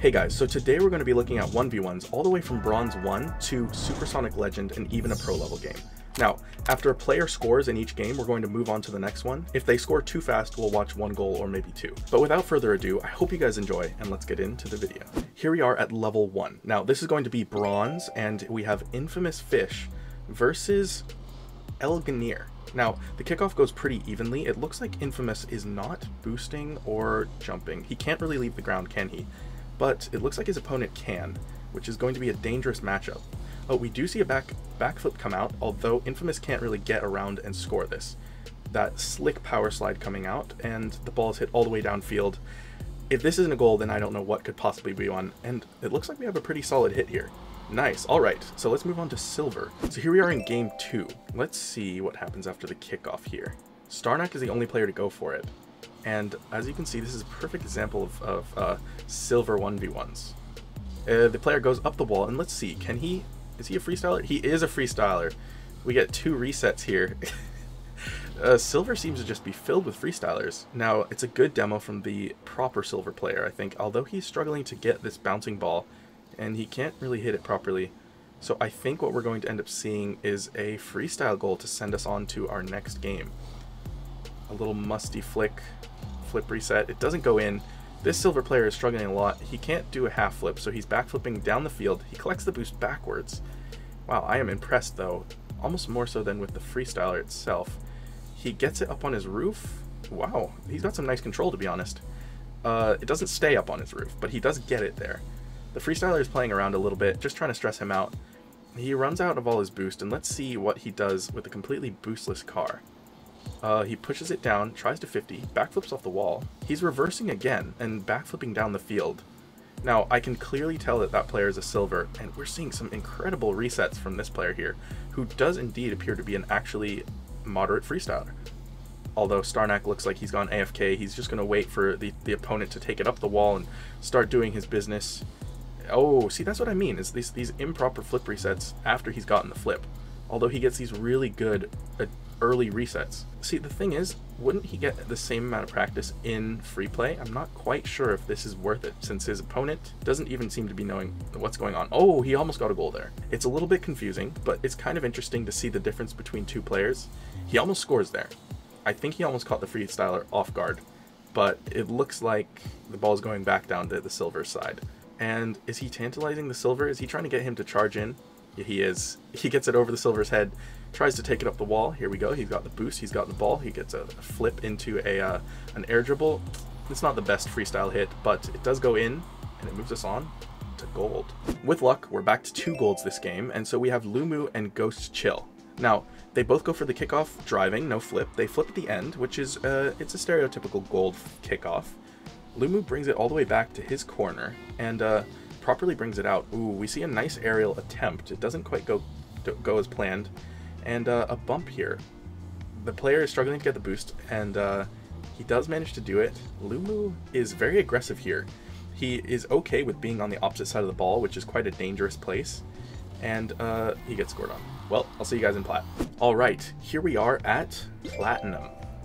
Hey guys, so today we're going to be looking at 1v1s all the way from Bronze 1 to Supersonic Legend and even a pro level game. Now, after a player scores in each game, we're going to move on to the next one. If they score too fast, we'll watch one goal or maybe two. But without further ado, I hope you guys enjoy and let's get into the video. Here we are at level 1. Now, this is going to be Bronze and we have Infamous Fish versus El Ganir. Now, the kickoff goes pretty evenly. It looks like Infamous is not boosting or jumping. He can't really leave the ground, can he? But it looks like his opponent can, which is going to be a dangerous matchup. Oh, we do see a backflip come out, although Infamous can't really get around and score this. That slick power slide coming out, and the ball is hit all the way downfield. If this isn't a goal, then I don't know what could possibly be one, and it looks like we have a pretty solid hit here. Nice, alright, so let's move on to Silver. So here we are in game 2. Let's see what happens after the kickoff here. Starnak is the only player to go for it. And as you can see, this is a perfect example of Silver 1v1s. The player goes up the wall, and let's see, is he a freestyler? He is a freestyler. We get 2 resets here. Silver seems to just be filled with freestylers. Now, it's a good demo from the proper Silver player, I think, although he's struggling to get this bouncing ball, and he can't really hit it properly. So I think what we're going to end up seeing is a freestyle goal to send us on to our next game. A little musty flip reset. It doesn't go in. This Silver player is struggling a lot. He can't do a half flip, so he's backflipping down the field. He collects the boost backwards. Wow, I am impressed though, almost more so than with the freestyler itself. He gets it up on his roof. Wow, he's got some nice control, to be honest. It doesn't stay up on his roof, but he does get it there. The freestyler is playing around a little bit, just trying to stress him out. He runs out of all his boost, and let's see what he does with a completely boostless car. He pushes it down, tries to 50, backflips off the wall. He's reversing again and backflipping down the field. Now, I can clearly tell that that player is a Silver, and we're seeing some incredible resets from this player here, who does indeed appear to be an actually moderate freestyler. Although Starnak looks like he's gone AFK, he's just going to wait for the opponent to take it up the wall and start doing his business. Oh, see, that's what I mean, is these improper flip resets after he's gotten the flip. Although he gets these really good early resets. See, the thing is, wouldn't he get the same amount of practice in free play? I'm not quite sure if this is worth it, since his opponent doesn't even seem to be knowing what's going on. Oh, he almost got a goal there. It's a little bit confusing, but it's kind of interesting to see the difference between two players. He almost scores there. I think he almost caught the freestyler off guard, but it looks like the ball's going back down to the Silver side. And is he tantalizing the Silver? Is he trying to get him to charge in? Yeah, he is. He gets it over the Silver's head, tries to take it up the wall. Here we go. He's got the boost. He's got the ball. He gets a flip into an air dribble. It's not the best freestyle hit, but it does go in, and it moves us on to gold. With luck, we're back to 2 golds this game, and so we have Lumu and Ghost Chill. Now, they both go for the kickoff driving, no flip. They flip at the end, which is it's a stereotypical gold kickoff. Lumu brings it all the way back to his corner, and properly brings it out. Ooh, we see a nice aerial attempt. It doesn't quite go as planned, and a bump here. The player is struggling to get the boost, and he does manage to do it. Lumu is very aggressive here. He is okay with being on the opposite side of the ball, which is quite a dangerous place, and he gets scored on. Well, I'll see you guys in Plat. Alright, here we are at Platinum.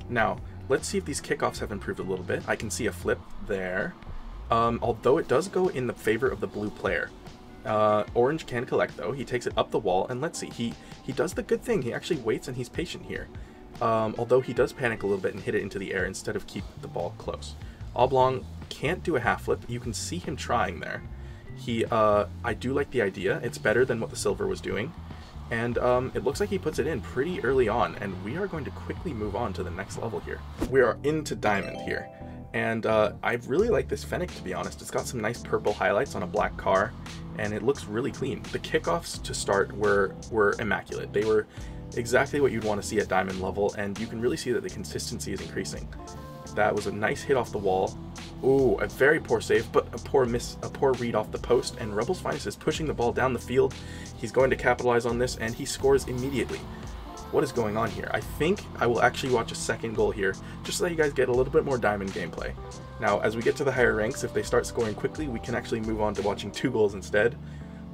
Now, let's see if these kickoffs have improved a little bit. I can see a flip there. Although it does go in the favor of the blue player. Orange can collect though. He takes it up the wall, and let's see, he does the good thing. He actually waits and he's patient here. Although he does panic a little bit and hit it into the air instead of keep the ball close. Oblong can't do a half flip. You can see him trying there. I do like the idea. It's better than what the Silver was doing. And it looks like he puts it in pretty early on, and we are going to quickly move on to the next level here. We are into Diamond here. And I really like this Fennec, to be honest. It's got some nice purple highlights on a black car, and it looks really clean. The kickoffs to start were immaculate. They were exactly what you'd want to see at Diamond level, and you can really see that the consistency is increasing. That was a nice hit off the wall. Ooh, a very poor save, but a poor read off the post, and Rebel's Finest is pushing the ball down the field. He's going to capitalize on this, and he scores immediately. What is going on here? I think I will actually watch a second goal here, just so that you guys get a little bit more Diamond gameplay. Now, as we get to the higher ranks, if they start scoring quickly, we can actually move on to watching 2 goals instead,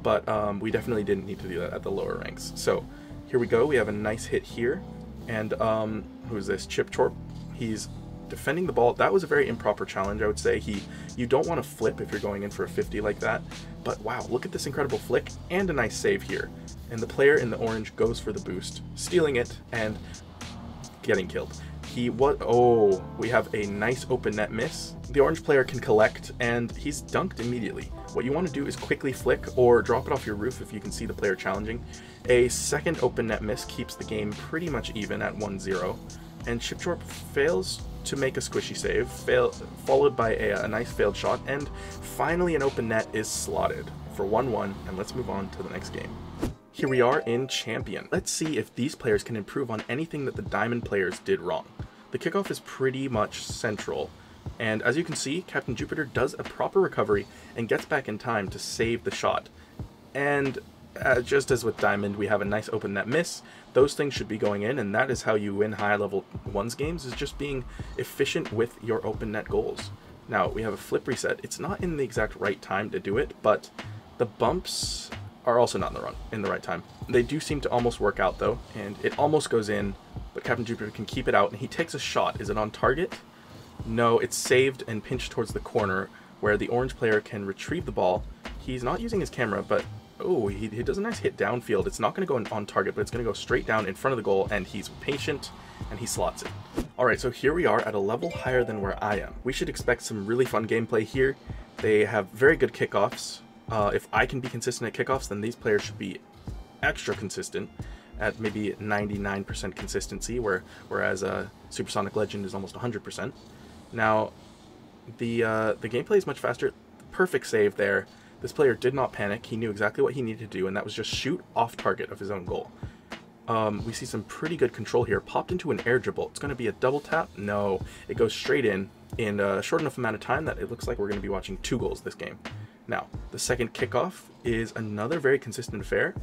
but we definitely didn't need to do that at the lower ranks. So, here we go. We have a nice hit here, and who is this? Chip Chorp. He's defending the ball, that was a very improper challenge, I would say. You don't want to flip if you're going in for a 50 like that. But wow, look at this incredible flick and a nice save here. And the player in the orange goes for the boost, stealing it and getting killed. Oh, we have a nice open net miss. The orange player can collect, and he's dunked immediately. What you want to do is quickly flick or drop it off your roof if you can see the player challenging. A second open net miss keeps the game pretty much even at 1-0, and Chipchorp fails to make a squishy save, followed by a nice failed shot, and finally an open net is slotted for 1-1, and let's move on to the next game. Here we are in Champion. Let's see if these players can improve on anything that the Diamond players did wrong. The kickoff is pretty much central, and as you can see, Captain Jupiter does a proper recovery and gets back in time to save the shot. And just as with Diamond, we have a nice open net miss. Those things should be going in, and that is how you win high level 1s games, is just being efficient with your open net goals. Now, we have a flip reset. It's not in the exact right time to do it, but the bumps are also not in the right time. They do seem to almost work out though, and it almost goes in, but Captain Jupiter can keep it out, and he takes a shot. Is it on target? No, it's saved and pinched towards the corner where the orange player can retrieve the ball. He's not using his camera, but oh, he does a nice hit downfield. It's not going to go on target, but it's going to go straight down in front of the goal, and he's patient, and he slots it. Alright, so here we are at a level higher than where I am. We should expect some really fun gameplay here. They have very good kickoffs. If I can be consistent at kickoffs, then these players should be extra consistent at maybe 99% consistency, whereas Supersonic Legend is almost 100%. Now, the gameplay is much faster. Perfect save there. This player did not panic. He knew exactly what he needed to do, and that was just shoot off target of his own goal. We see some pretty good control here. Popped into an air dribble. It's going to be a double tap. No, it goes straight in a short enough amount of time that it looks like we're going to be watching 2 goals this game. Now, the second kickoff is another very consistent affair.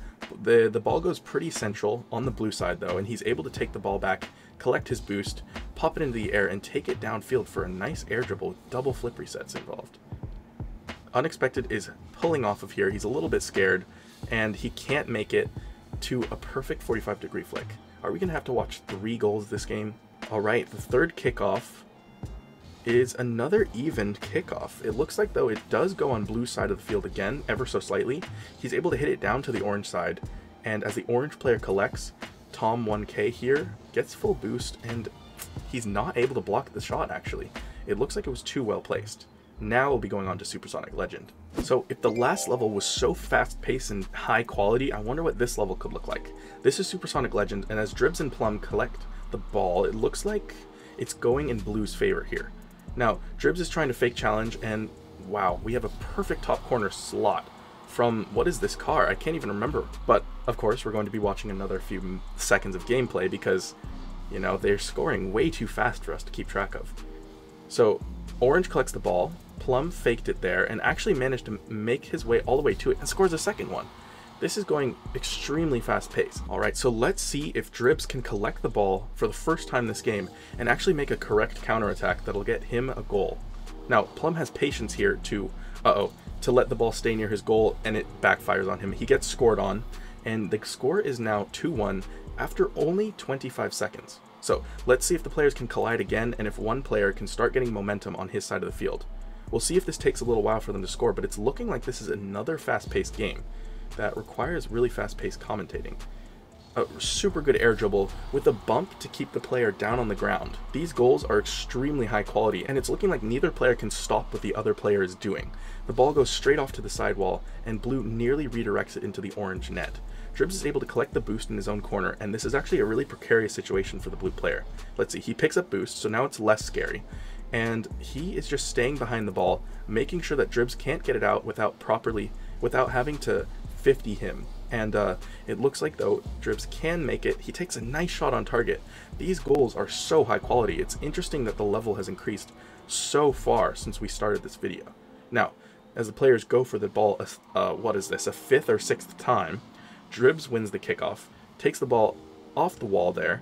The ball goes pretty central on the blue side though, and he's able to take the ball back, collect his boost, pop it into the air, and take it downfield for a nice air dribble with double flip resets involved. Unexpected is pulling off of here. He's a little bit scared, and he can't make it to a perfect 45-degree flick. Are we going to have to watch 3 goals this game? Alright, the third kickoff is another even kickoff. It looks like though it does go on blue side of the field again, ever so slightly. He's able to hit it down to the orange side, and as the orange player collects, Tom 1K here gets full boost, and he's not able to block the shot actually. It looks like it was too well placed. Now we'll be going on to Supersonic Legend. So if the last level was so fast-paced and high quality, I wonder what this level could look like. This is Supersonic Legend, and as Dribs and Plum collect the ball, it looks like it's going in Blue's favor here. Now, Dribs is trying to fake challenge, and wow, we have a perfect top corner slot from, what is this car? I can't even remember. But, of course, we're going to be watching another few seconds of gameplay because, you know, they're scoring way too fast for us to keep track of. So, Orange collects the ball, Plum faked it there, and actually managed to make his way all the way to it and scores a second one. This is going extremely fast paced. Alright, so let's see if Dribs can collect the ball for the first time this game and actually make a correct counterattack that'll get him a goal. Now, Plum has patience here to let the ball stay near his goal, and it backfires on him. He gets scored on, and the score is now 2-1 after only 25 seconds. So let's see if the players can collide again, and if one player can start getting momentum on his side of the field. We'll see if this takes a little while for them to score, but it's looking like this is another fast-paced game that requires really fast-paced commentating. A super good air dribble with a bump to keep the player down on the ground. These goals are extremely high quality, and it's looking like neither player can stop what the other player is doing. The ball goes straight off to the sidewall, and Blue nearly redirects it into the orange net. Dribs is able to collect the boost in his own corner, and this is actually a really precarious situation for the blue player. Let's see, he picks up boost, so now it's less scary. And he is just staying behind the ball, making sure that Dribs can't get it out without having to 50 him. And it looks like though Dribs can make it. He takes a nice shot on target. These goals are so high quality. It's interesting that the level has increased so far since we started this video. Now, as the players go for the ball, what is this, a 5th or 6th time, Dribs wins the kickoff, takes the ball off the wall there,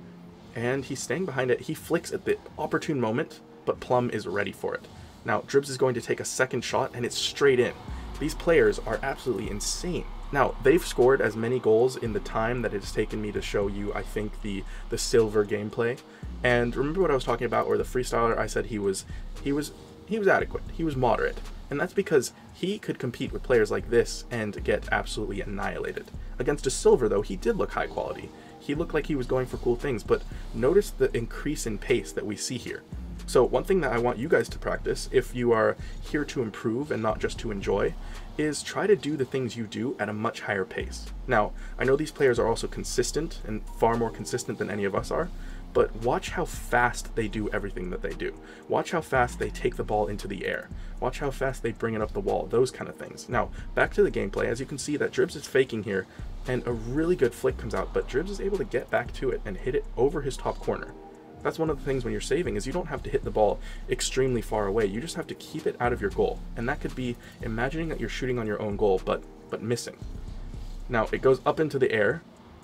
and he's staying behind it. He flicks at the opportune moment, but Plum is ready for it. Now, Dribs is going to take a second shot, and it's straight in. These players are absolutely insane. Now, they've scored as many goals in the time that it has taken me to show you, I think, the silver gameplay. And remember what I was talking about, where the freestyler, I said he was adequate, he was moderate. And that's because he could compete with players like this and get absolutely annihilated. Against a silver, though, he did look high quality. He looked like he was going for cool things, but notice the increase in pace that we see here. So one thing that I want you guys to practice, if you are here to improve and not just to enjoy, is try to do the things you do at a much higher pace. Now, I know these players are also consistent and far more consistent than any of us are, but watch how fast they do everything that they do. Watch how fast they take the ball into the air. Watch how fast they bring it up the wall, those kind of things. Now, back to the gameplay. As you can see that Dribs is faking here, and a really good flick comes out, but Dribs is able to get back to it and hit it over his top corner. That's one of the things when you're saving, is you don't have to hit the ball extremely far away. You just have to keep it out of your goal. And that could be imagining that you're shooting on your own goal, but missing. Now, it goes up into the air.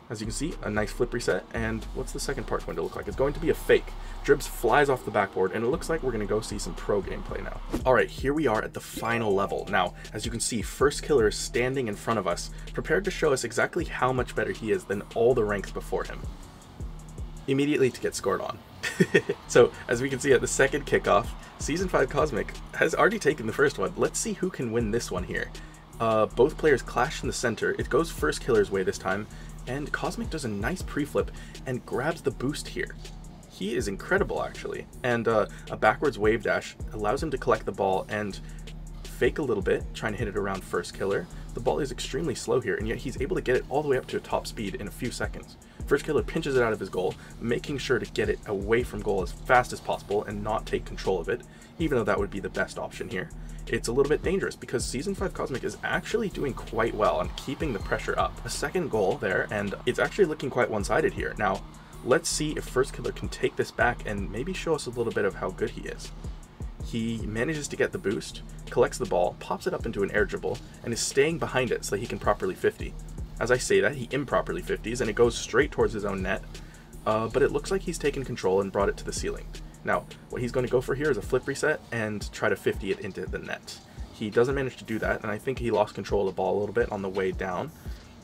As you can see, a nice flip reset, and what's the second part going to look like? It's going to be a fake. Dribs flies off the backboard, and it looks like we're going to go see some pro gameplay now. Alright, here we are at the final level. Now, as you can see, First Killer is standing in front of us, prepared to show us exactly how much better he is than all the ranks before him. Immediately to get scored on. So, as we can see at the second kickoff, Season 5 Cosmic has already taken the first one. Let's see who can win this one here. Both players clash in the center. It goes First Killer's way this time, and Cosmic does a nice pre-flip and grabs the boost here. He is incredible, actually. And a backwards wave dash allows him to collect the ball and fake a little bit, trying to hit it around First Killer. The ball is extremely slow here, and yet he's able to get it all the way up to top speed in a few seconds. First Killer pinches it out of his goal, making sure to get it away from goal as fast as possible and not take control of it, even though that would be the best option here. It's a little bit dangerous because Season 5 Cosmic is actually doing quite well on keeping the pressure up. A second goal there, and it's actually looking quite one-sided here. Now, let's see if First Killer can take this back and maybe show us a little bit of how good he is. He manages to get the boost, collects the ball, pops it up into an air dribble, and is staying behind it so that he can properly 50. As I say that, he improperly 50s, and it goes straight towards his own net, but it looks like he's taken control and brought it to the ceiling. Now, what he's going to go for here is a flip reset and try to 50 it into the net. He doesn't manage to do that, and I think he lost control of the ball a little bit on the way down.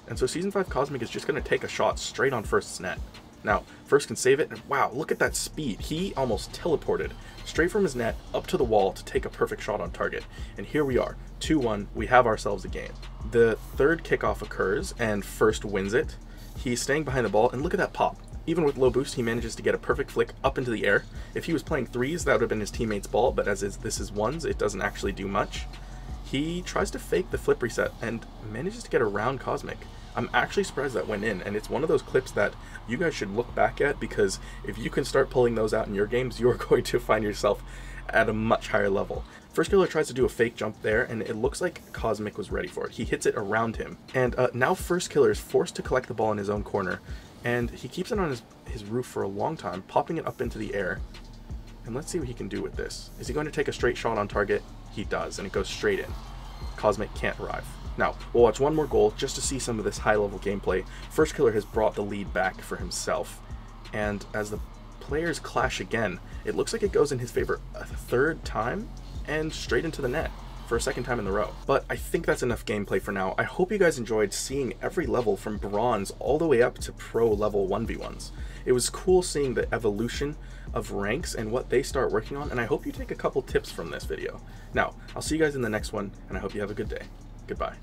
And so Season 5 Cosmic is just going to take a shot straight on First's net. Now, First can save it, and wow, look at that speed. He almost teleported straight from his net up to the wall to take a perfect shot on target. And here we are, 2-1, we have ourselves a game. The third kickoff occurs, and First wins it. He's staying behind the ball, and look at that pop. Even with low boost, he manages to get a perfect flick up into the air. If he was playing threes, that would have been his teammate's ball, but as this is ones, it doesn't actually do much. He tries to fake the flip reset and manages to get around Cosmic. I'm actually surprised that went in, and it's one of those clips that you guys should look back at, because if you can start pulling those out in your games, you're going to find yourself at a much higher level. First Killer tries to do a fake jump there, and it looks like Cosmic was ready for it. He hits it around him, and now First Killer is forced to collect the ball in his own corner, and he keeps it on his roof for a long time, popping it up into the air. And let's see what he can do with this. Is he going to take a straight shot on target? He does, and it goes straight in. Cosmic can't arrive. Now, we'll watch one more goal just to see some of this high-level gameplay. First Killer has brought the lead back for himself, and as the players clash again, it looks like it goes in his favor a third time, and straight into the net for a second time in a row. But I think that's enough gameplay for now. I hope you guys enjoyed seeing every level from bronze all the way up to pro level 1v1s. It was cool seeing the evolution of ranks and what they start working on, and I hope you take a couple tips from this video. Now, I'll see you guys in the next one, and I hope you have a good day. Goodbye.